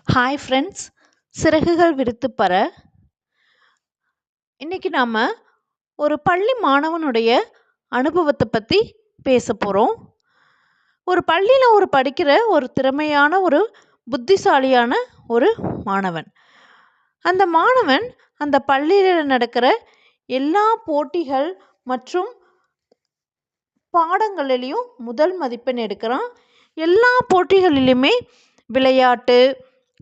Hi friends, சிறகுகள் விரித்து பற. இன்னைக்கு நாம் ஒரு பள்ளி மாணவனுடைய அனுபவத்தை பற்றி பேச போகிறோம். ஒரு பள்ளியில் படிக்கிற ஒரு திறமையான ஒரு புத்திசாலியான ஒரு மாணவன். அந்த மாணவன் அந்த பள்ளியில் நடக்கிற எல்லா போட்டிகள் மற்றும் பாடங்களிலையும் முதல் மதிப்பெண் எடுக்கிறான். எல்லா போட்டிகளிலுமே விளையாட்டு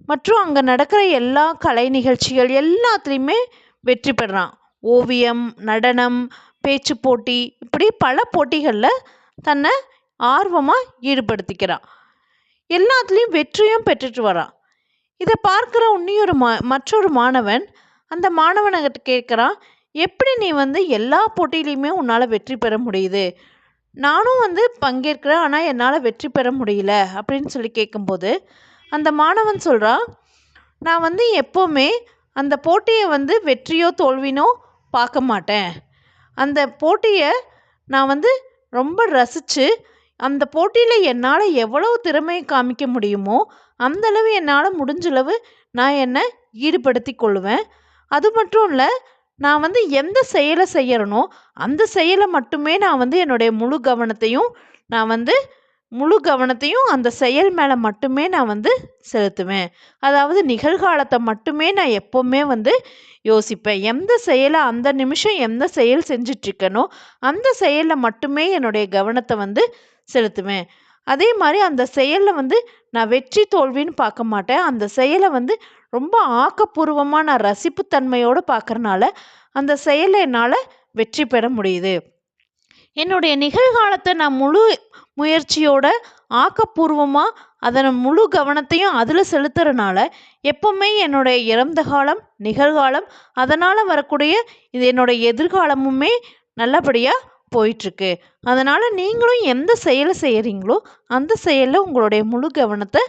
மற்றும் அங்கே நடக்கிற எல்லா கலை நிகழ்ச்சிகள் எல்லாத்துலேயுமே வெற்றி பெறான். ஓவியம், நடனம், பேச்சு போட்டி, இப்படி பல போட்டிகளில் தன்னை ஆர்வமாக ஈடுபடுத்திக்கிறான். எல்லாத்துலேயும் வெற்றியும் பெற்றுட்டு வரான். இதை பார்க்குற இன்னொரு மற்றொரு மாணவன் அந்த மாணவன்கிட்ட கேட்குறான், எப்படி நீ எல்லா போட்டியிலையுமே உன்னால் வெற்றி பெற முடியுது? நானும் பங்கேற்கிறேன், ஆனால் என்னால் வெற்றி பெற முடியல அப்படின்னு சொல்லி கேட்கும்போது அந்த மாணவன் சொல்கிறான், நான் எப்போவுமே அந்த போட்டியை வெற்றியோ தோல்வினோ பார்க்க மாட்டேன். அந்த போட்டியை நான் ரொம்ப ரசித்து அந்த போட்டியில் என்னால் எவ்வளவு திறமையை காமிக்க முடியுமோ அந்தளவு என்னால் முடிஞ்சளவு நான் என்னை ஈடுபடுத்தி கொள்ளுவேன். அது மட்டும் இல்லை, நான் எந்த செயலை செய்யறனோ அந்த செயலை மட்டுமே நான் என்னுடைய முழு கவனத்தையும் அந்த செயல் மேலே மட்டுமே நான் செலுத்துவேன். அதாவது நிகழ்காலத்தை மட்டுமே நான் எப்போவுமே யோசிப்பேன். எந்த செயலை அந்த நிமிஷம் எந்த செயல் செஞ்சிட்ருக்கனோ அந்த செயலில் மட்டுமே என்னுடைய கவனத்தை செலுத்துவேன். அதே மாதிரி அந்த செயலில் நான் வெற்றி தோல்வின்னு பார்க்க மாட்டேன். அந்த செயலை ரொம்ப ஆக்கப்பூர்வமாக நான் ரசிப்புத்தன்மையோடு பார்க்குறனால அந்த செயலை என்னால் வெற்றி பெற முடியுது. என்னுடைய நிகழ்காலத்தை நான் முழு முயற்சியோட ஆக்கப்பூர்வமாக அதன் முழு கவனத்தையும் அதில் செலுத்துறதுனால எப்போவுமே என்னுடைய இறந்த காலம், நிகழ்காலம், அதனால் வரக்கூடிய இது என்னுடைய எதிர்காலமுமே நல்லபடியாக போயிட்டுருக்கு. அதனால் நீங்களும் எந்த செயலை செய்கிறீங்களோ அந்த செயலில் உங்களுடைய முழு கவனத்தை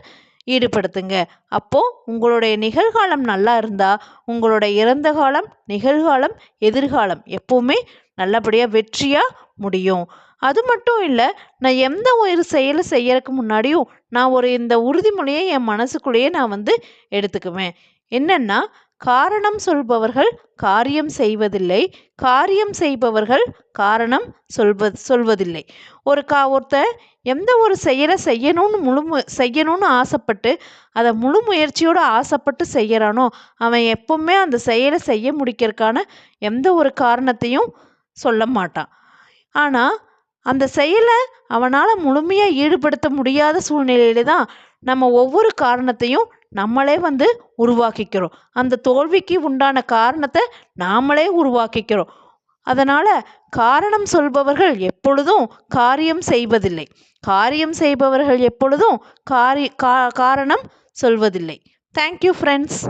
ஈடுபடுத்துங்க. அப்போது உங்களுடைய நிகழ்காலம் நல்லா இருந்தால் உங்களுடைய இறந்த காலம், நிகழ்காலம், எதிர்காலம் எப்போவுமே நல்லபடியாக வெற்றியாக முடியும். அது மட்டும் இல்லை, நான் எந்த ஒரு செயலை செய்யறதுக்கு முன்னாடியும் நான் இந்த உறுதிமொழியை என் மனசுக்குள்ளேயே நான் எடுத்துக்குவேன். என்னென்னா, காரணம் சொல்பவர்கள் காரியம் செய்வதில்லை, காரியம் செய்பவர்கள் காரணம் சொல்வதில்லை. ஒருத்தர் எந்த ஒரு செயலை செய்யணும்னு ஆசைப்பட்டு அதை முழு முயற்சியோடு ஆசைப்பட்டு செய்கிறானோ அவன் எப்பவுமே அந்த செயலை செய்ய முடிக்கிறதுக்கான எந்த ஒரு காரணத்தையும் சொல்ல மாட்டான். ஆனால் அந்த செயலை அவனால் முழுமையாக ஈடுபடுத்த முடியாத சூழ்நிலையில தான் நம்ம ஒவ்வொரு காரணத்தையும் நம்மளே உருவாக்கிக்கிறோம். அந்த தோல்விக்கு உண்டான காரணத்தை நாமளே உருவாக்கிக்கிறோம். அதனால் காரணம் சொல்பவர்கள் எப்பொழுதும் காரியம் செய்வதில்லை, காரியம் செய்பவர்கள் எப்பொழுதும் காரணம் சொல்வதில்லை. Thank you friends.